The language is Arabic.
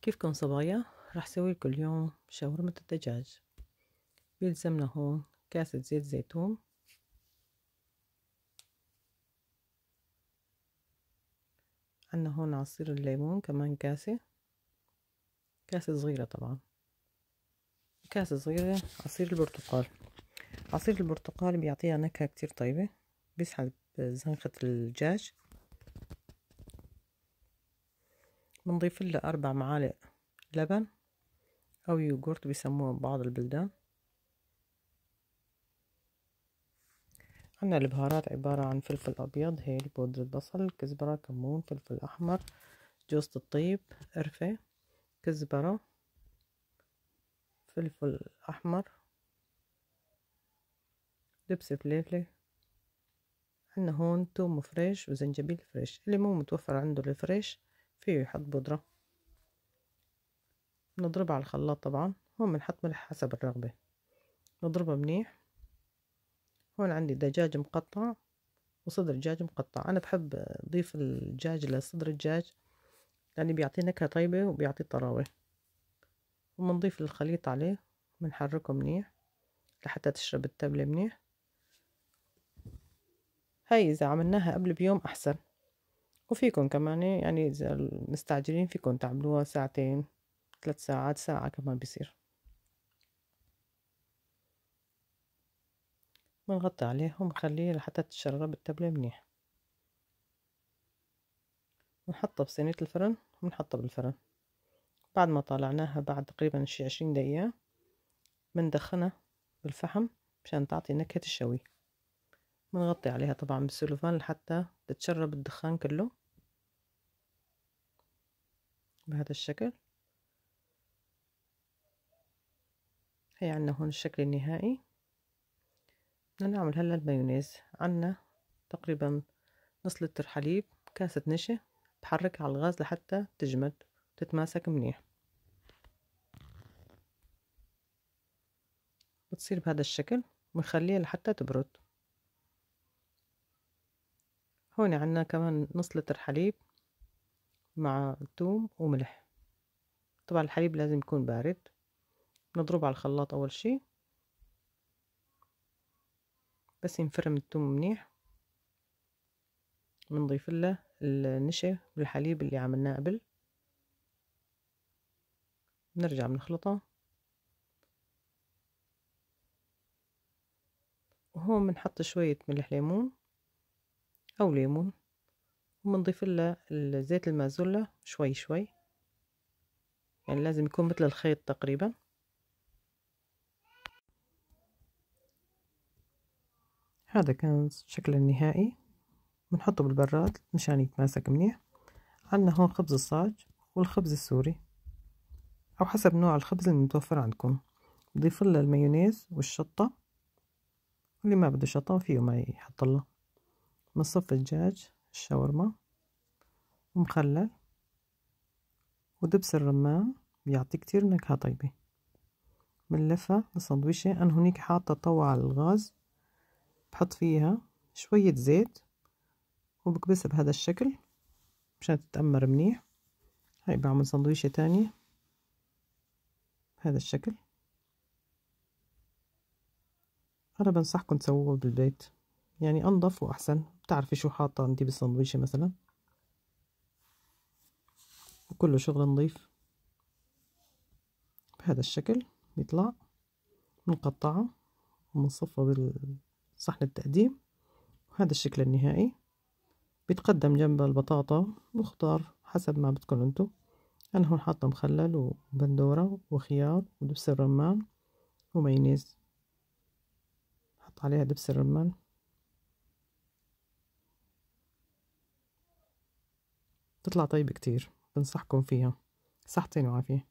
كيفكن صبايا؟ راح سويلكوا اليوم شاورمة الدجاج. بيلزمنا هون كاسة زيت زيتون، عنا هون عصير الليمون كمان كاسة صغيرة طبعا، كاسة صغيرة عصير البرتقال. عصير البرتقال بيعطيها نكهة كتير طيبة، بيسحب زنخة الدجاج. بنضيف له 4 معالق لبن أو يوغورت بيسموه بعض البلدان. عنا البهارات عبارة عن فلفل أبيض، هيل، بودرة بصل، كزبرة، كمون، فلفل أحمر، جوزة الطيب، قرفة، كزبرة، فلفل أحمر، دبس فليفلة. عنا هون توم فريش وزنجبيل فريش، اللي مو متوفر عنده الفريش فيه يحط بودرة. نضربها على الخلاط طبعا، هون بنحط ملح حسب الرغبة، نضربها منيح. هون عندي دجاج مقطع وصدر دجاج مقطع. أنا بحب أضيف الدجاج لصدر الدجاج لأنه بيعطيه نكهة طيبة وبيعطيه طراوة. وبنضيف الخليط عليه، بنحركه منيح لحتى تشرب التبلة منيح. هاي إذا عملناها قبل بيوم أحسن، وفيكن كمان يعني إذا مستعجلين فيكن تعملوها ساعتين 3 ساعات، ساعة كمان بيصير. بنغطي عليهم ونخليه لحتى تتشرب التبلة منيح. بنحطها بصينية الفرن وبنحطها بالفرن. بعد ما طالعناها بعد تقريبا شي 20 دقيقة بندخنها بالفحم مشان تعطي نكهة الشوي. بنغطي عليها طبعا بالسلوفان لحتى تتشرب الدخان كله بهذا الشكل. هي عنا هون الشكل النهائي. بدنا نعمل هلا المايونيز. عنا تقريبا نص لتر حليب، كاسة نشا، بحركها على الغاز لحتى تجمد وتتماسك منيح. بتصير بهذا الشكل، بنخليها لحتى تبرد. هون عنا كمان نص لتر حليب مع توم وملح. طبعا الحليب لازم يكون بارد. نضربه على الخلاط أول شي بس ينفرم التوم منيح. بنضيف له النشا والحليب اللي عملناه قبل، بنرجع بنخلطه. وهون بنحط شوية ملح ليمون أو ليمون، وبنضيف له زيت المازولا شوي شوي، يعني لازم يكون مثل الخيط تقريبا. هذا كان الشكل النهائي. بنحطه بالبراد مشان يتماسك منيح. عنا هون خبز الصاج والخبز السوري أو حسب نوع الخبز المتوفر عندكم. نضيف له المايونيز والشطة، واللي ما بده شطة فيه ما يحط له. بنصف الدجاج الشاورما ومخلل ودبس الرمان بيعطي كتير نكهة طيبة. بنلفها لسندويشة. أنا هونيك حاطة طاوة على الغاز، بحط فيها شوية زيت وبكبسها بهذا الشكل مشان تتأمر منيح. هاي بعمل سندويشة تانية بهذا الشكل. أنا بنصحكم تسووه بالبيت، يعني أنظف وأحسن. بتعرفي شو حاطة عندي بالسندويشة مثلا، وكله شغل نظيف. بهذا الشكل بيطلع. بنقطعه وبنصفه بالصحن التقديم. وهذا الشكل النهائي. بيتقدم جنب البطاطا وخضار حسب ما بدكم انتو. أنا هون حاطة مخلل وبندورة وخيار ودبس الرمان ومايونيز. حط عليها دبس الرمان. تطلع طيبة كتير، بنصحكم فيها. صحتين وعافية.